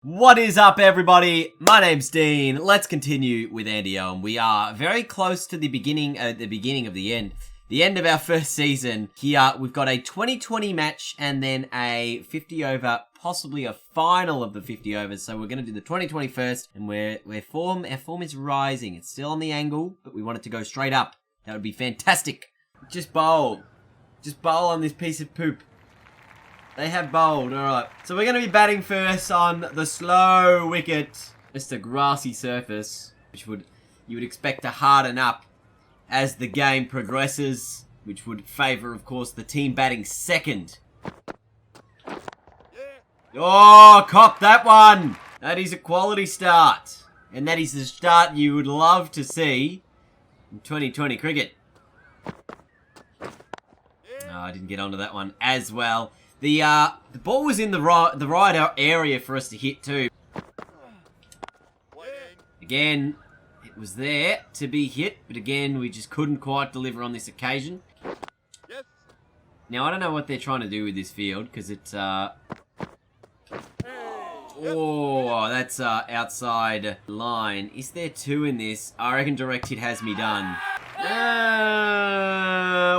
What is up, everybody? My name's Dean. Let's continue with Andy Owen. We are very close to the beginning of the end. The end of our first season. Here, we've got a 2020 match and then a 50 over, possibly a final of the 50 overs. So we're going to do the 2020 first, and our form is rising. It's still on the angle, but we want it to go straight up. That would be fantastic. Just bowl on this piece of poop. They have bowled, alright. So we're going to be batting first on the slow wicket. Just a grassy surface, which you would expect to harden up as the game progresses, which would favour, of course, the team batting second. Oh, cop that one! That is a quality start. And that is the start you would love to see in 2020 cricket. Oh, I didn't get onto that one as well. The ball was in the right area for us to hit too. Again, it was there to be hit, but again, we just couldn't quite deliver on this occasion. Now, I don't know what they're trying to do with this field, because it's, oh, that's outside line. Is there two in this? I reckon direct hit has me done.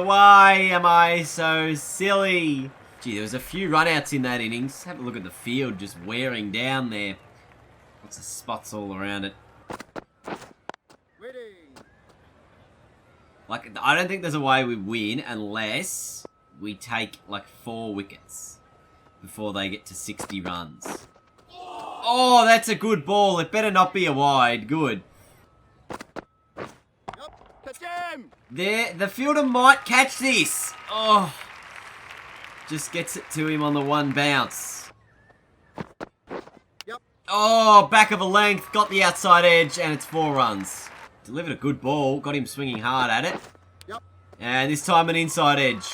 Why am I so silly? Gee, there was a few runouts in that innings. Have a look at the field just wearing down there. Lots of spots all around it. Like, I don't think there's a way we win unless we take, like, 4 wickets before they get to 60 runs. Oh, that's a good ball. It better not be a wide. Good. There, the fielder might catch this. Oh. Just gets it to him on the one bounce. Oh, back of a length, got the outside edge, and it's 4 runs. Delivered a good ball, got him swinging hard at it. And this time an inside edge.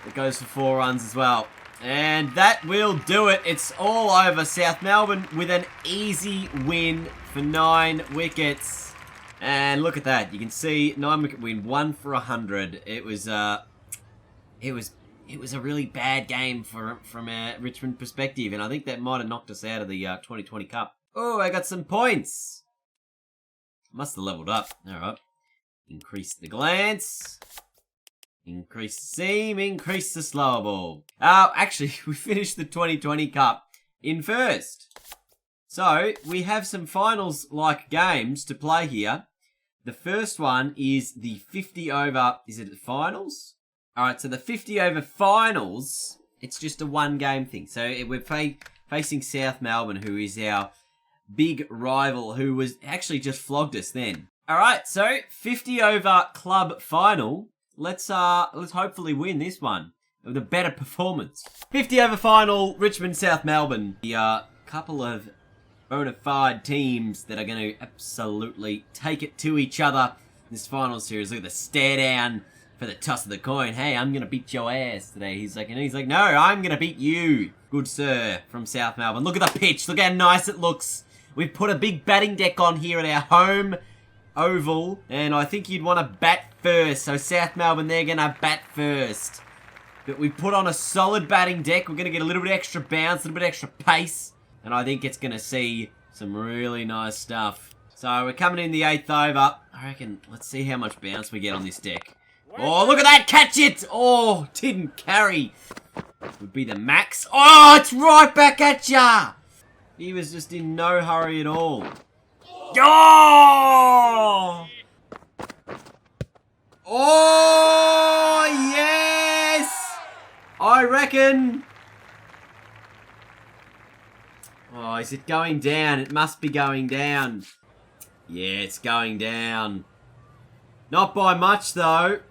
It goes for 4 runs as well. And that will do it. It's all over. South Melbourne with an easy win for 9 wickets. And look at that. You can see 9-wicket win, 1 for 100. It was a really bad game from a Richmond perspective, and I think that might have knocked us out of the 2020 Cup. Oh, I got some points. Must have leveled up. All right. Increase the glance. Increase the seam. Increase the slower ball. Actually, we finished the 2020 Cup in first. So, we have some finals-like games to play here. The first one is the 50 over, is it finals? Alright, so the 50 over finals, it's just a 1-game thing. So we're facing South Melbourne, who is our big rival, who was actually just flogged us then. Alright, so 50 over club final. Let's hopefully win this one with a better performance. 50 over final, Richmond, South Melbourne. The couple of bona fide teams that are going to absolutely take it to each other in this final series. Look at the stare down for the toss of the coin. Hey, I'm going to beat your ass today. He's like, no, I'm going to beat you. Good sir, from South Melbourne. Look at the pitch. Look how nice it looks. We've put a big batting deck on here at our home oval, and I think you'd want to bat first. So South Melbourne, they're going to bat first. But we've put on a solid batting deck. We're going to get a little bit extra bounce, a little bit extra pace, and I think it's going to see some really nice stuff. So we're coming in the 8th over. I reckon, let's see how much bounce we get on this deck. Oh, look at that! Catch it! Oh, didn't carry. Would be the max. Oh, it's right back at ya! He was just in no hurry at all. Oh! Oh, yes! I reckon. Oh, is it going down? It must be going down. Yeah, it's going down. Not by much, though.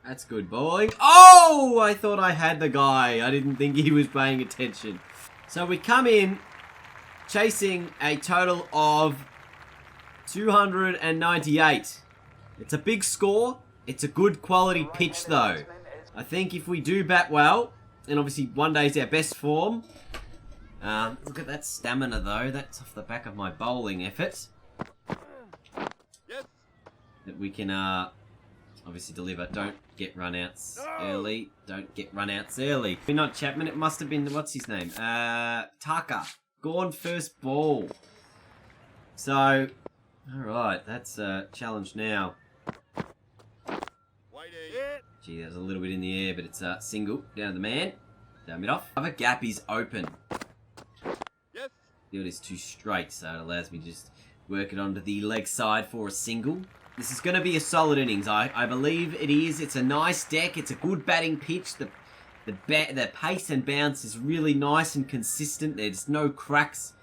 That's good bowling. Oh, I thought I had the guy. I didn't think he was paying attention. So we come in chasing a total of 298. It's a big score. It's a good quality pitch, though. I think if we do bat well, and obviously one day is our best form. Look at that stamina, though. That's off the back of my bowling effort. That we can obviously deliver. Don't get run-outs early. Don't get run-outs early. Not Chapman, it must have been, what's his name? Tucker. Gone first ball. So, alright, that's a challenge now. Gee, that was a little bit in the air, but it's a single. Down to the man. Down mid off. Other gap is open. Yes. Field is too straight, so it allows me to just work it onto the leg side for a single. This is going to be a solid innings. I believe it is. It's a nice deck. It's a good batting pitch. The pace and bounce is really nice and consistent. There's no cracks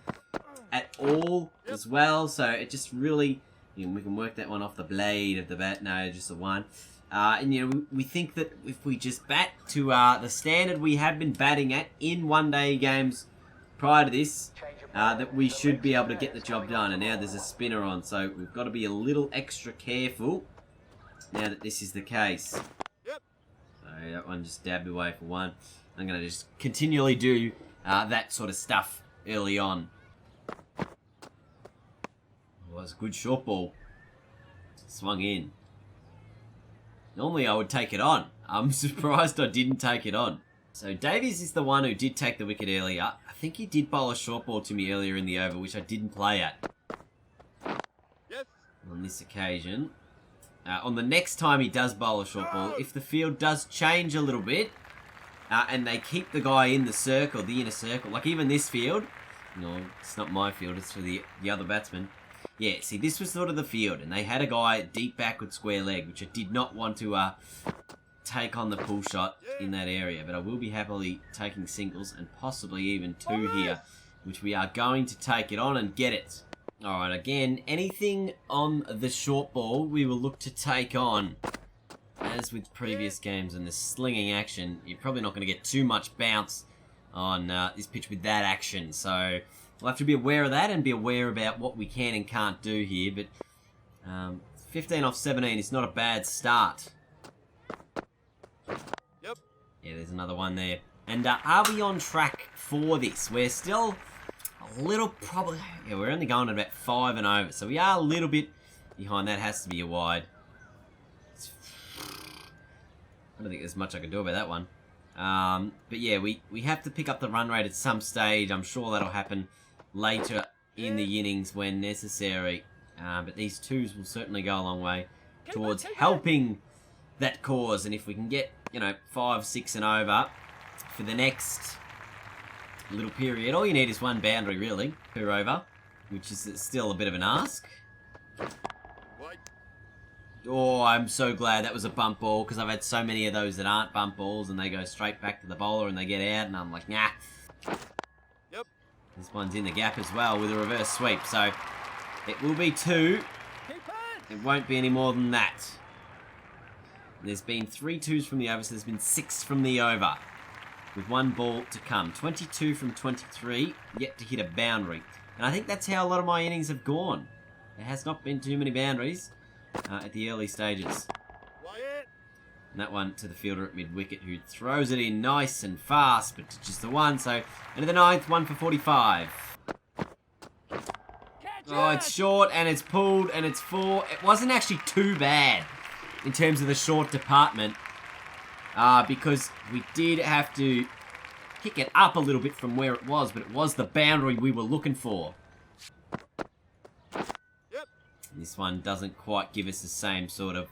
at all as well. So it just really, you know, we can work that one off the blade of the bat. No, just the one. And, you know, we think that if we just bat to the standard we have been batting at in one-day games prior to this, that we should be able to get the job done. And now there's a spinner on, so we've got to be a little extra careful now that this is the case. Yep. So that one just dabbed away for one. I'm going to just continually do that sort of stuff early on. Oh, that was a good short ball. Swung in. Normally I would take it on. I'm surprised I didn't take it on. So Davies is the one who did take the wicket earlier. I think he did bowl a short ball to me earlier in the over, which I didn't play at. Yes. On this occasion. On the next time he does bowl a short ball, if the field does change a little bit, and they keep the guy in the circle, the inner circle, like even this field, no, it's not my field, it's for the other batsman. Yeah, see, this was sort of the field, and they had a guy deep backward square leg, which I did not want to take on the pull shot in that area. But I will be happily taking singles, and possibly even two here, which we are going to take it on and get it. Alright, again, anything on the short ball, we will look to take on. As with previous games and the slinging action, you're probably not going to get too much bounce on this pitch with that action, so we'll have to be aware of that and be aware about what we can and can't do here, but 15 off 17 is not a bad start. Yep. Yeah, there's another one there. And are we on track for this? We're still a little probably... Yeah, we're only going at about 5 and over, so we are a little bit behind. That has to be a wide. I don't think there's much I can do about that one. But yeah, we have to pick up the run rate at some stage. I'm sure that'll happen later in the innings when necessary. But these twos will certainly go a long way towards helping that cause. And if we can get, you know, 5, 6 and over for the next little period, all you need is one boundary really per over, which is still a bit of an ask. Oh, I'm so glad that was a bump ball, because I've had so many of those that aren't bump balls and they go straight back to the bowler and they get out, and I'm like, nah. Yep. This one's in the gap as well with a reverse sweep, so it will be 2. It won't be any more than that. There's been 3 twos from the over, so there's been 6 from the over, with 1 ball to come. 22 from 23, yet to hit a boundary. And I think that's how a lot of my innings have gone. There has not been too many boundaries at the early stages. And that one to the fielder at mid-wicket, who throws it in nice and fast, but just the one. So, into the 9th, 1 for 45. Oh, it's short, and it's pulled, and it's 4. It wasn't actually too bad in terms of the short department, because we did have to kick it up a little bit from where it was, but it was the boundary we were looking for. This one doesn't quite give us the same sort of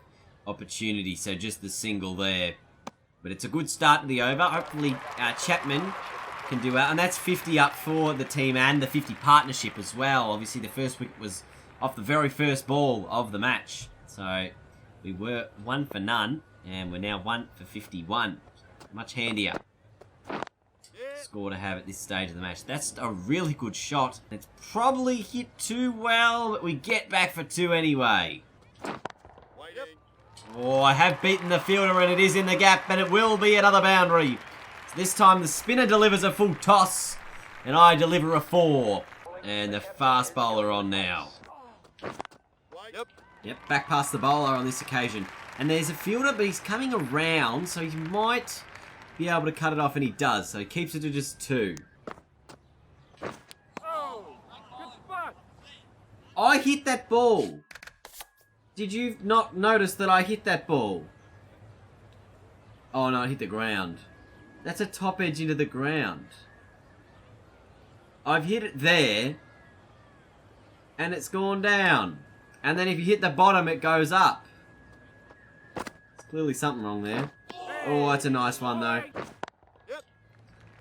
opportunity, so just the single there. But it's a good start to the over. Hopefully Chapman can do well. And that's 50 up for the team and the 50 partnership as well. Obviously the first wicket was off the very first ball of the match. So we were 1 for none, and we're now 1 for 51. Much handier score to have at this stage of the match. That's a really good shot. It's probably hit too well, but we get back for 2 anyway. Oh, I have beaten the fielder, and it is in the gap, and it will be another boundary. So this time the spinner delivers a full toss, and I deliver a 4. And the fast bowler on now. Yep, back past the bowler on this occasion. And there's a fielder, but he's coming around, so he might be able to cut it off, and he does. So he keeps it to just 2. I hit that ball. Did you not notice that I hit that ball? Oh no, I hit the ground. That's a top edge into the ground. I've hit it there, and it's gone down. And then if you hit the bottom, it goes up. There's clearly something wrong there. Oh, that's a nice one though.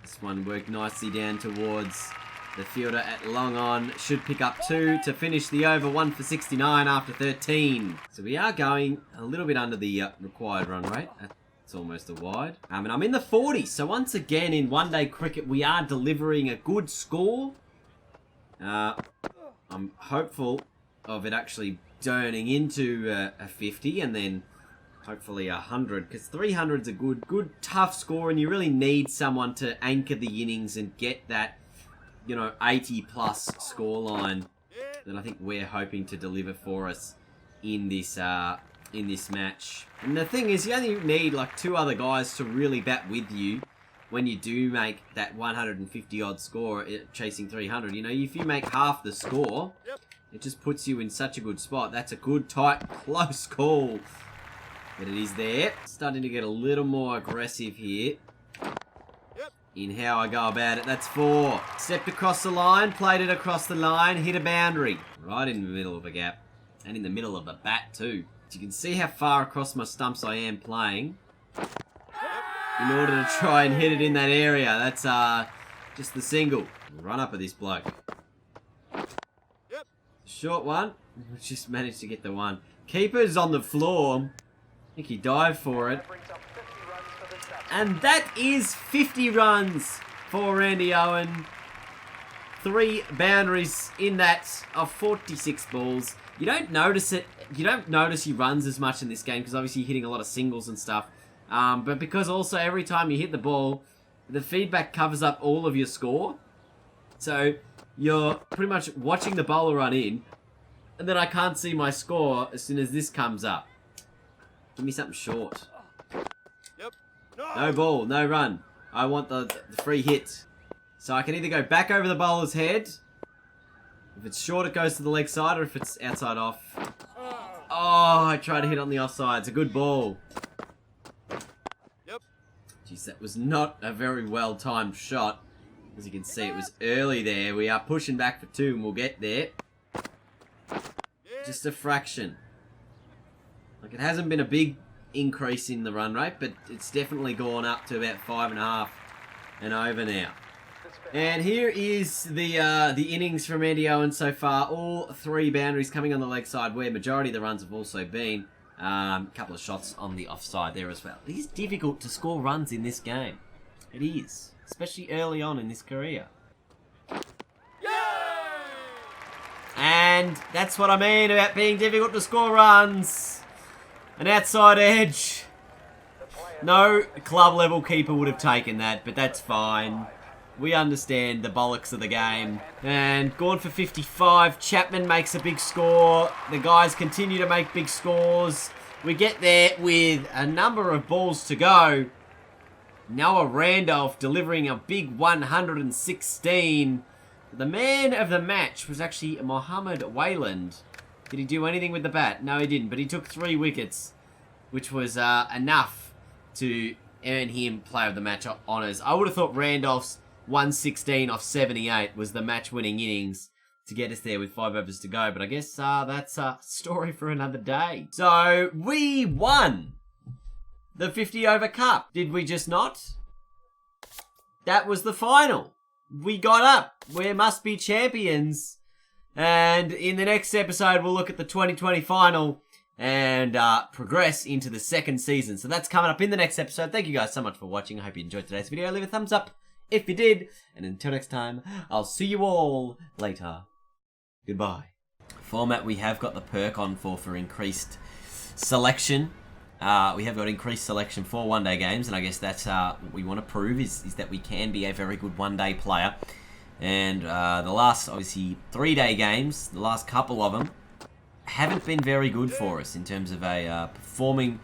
This one worked nicely down towards the fielder at long on. Should pick up 2 to finish the over. 1 for 69 after 13. So we are going a little bit under the required run rate. It's almost a wide. And I'm in the 40s. So once again in one-day cricket, we are delivering a good score. I'm hopeful of it actually turning into a 50 and then hopefully 100, because 300's a good tough score, and you really need someone to anchor the innings and get that, 80 plus scoreline that I think we're hoping to deliver for us in this match. And the thing is, you only need like 2 other guys to really bat with you when you do make that 150 odd score chasing 300. If you make half the score, it just puts you in such a good spot. That's a good, tight, close call. But it is there. Starting to get a little more aggressive here in how I go about it. That's 4. Stepped across the line, played it across the line, hit a boundary. Right in the middle of a gap. And in the middle of the bat too. So you can see how far across my stumps I am playing in order to try and hit it in that area. That's just the single. Run up of this bloke. Short one. We just managed to get the one. Keeper's on the floor. I think he dived for it. And that is 50 runs for Randy Owen. 3 boundaries in that of 46 balls. You don't notice it. You don't notice he runs as much in this game because obviously you're hitting a lot of singles and stuff. But because also every time you hit the ball, the feedback covers up all of your score. So you're pretty much watching the bowler run in, and then I can't see my score as soon as this comes up. Give me something short. No ball, no run. I want the free hit. So I can either go back over the bowler's head. If it's short, it goes to the leg side, or if it's outside off. Oh, I tried to hit on the offside. It's a good ball. Jeez, that was not a very well-timed shot. As you can see, it was early there. We are pushing back for 2, and we'll get there. Just a fraction. Like, it hasn't been a big increase in the run rate, but it's definitely gone up to about 5.5 and over now. And here is the innings from Andy Owen so far. All 3 boundaries coming on the leg side, where majority of the runs have also been. A couple of shots on the offside there as well. It is difficult to score runs in this game. It is, especially early on in this career. And that's what I mean about being difficult to score runs. An outside edge. No club level keeper would have taken that, but that's fine. We understand the bollocks of the game. And gone for 55. Chapman makes a big score. The guys continue to make big scores. We get there with a number of balls to go. Noah Randolph delivering a big 116. The man of the match was actually Mohammed Wayland. Did he do anything with the bat? No, he didn't, but he took 3 wickets, which was enough to earn him player of the match honours. I would have thought Randolph's 116 off 78 was the match-winning innings to get us there with 5 overs to go, but I guess that's a story for another day. So, we won the 50 over cup. Did we just not? That was the final. We got up. We must be champions. And in the next episode, we'll look at the 2020 final and progress into the 2nd season. So that's coming up in the next episode. Thank you guys so much for watching. I hope you enjoyed today's video. Leave a thumbs up if you did. And until next time, I'll see you all later. Goodbye. Format we have got the perk on for increased selection. We have got increased selection for one-day games, and I guess that's what we want to prove is that we can be a very good one-day player. And the last, obviously, 3-day games, the last couple of them, haven't been very good for us in terms of a performing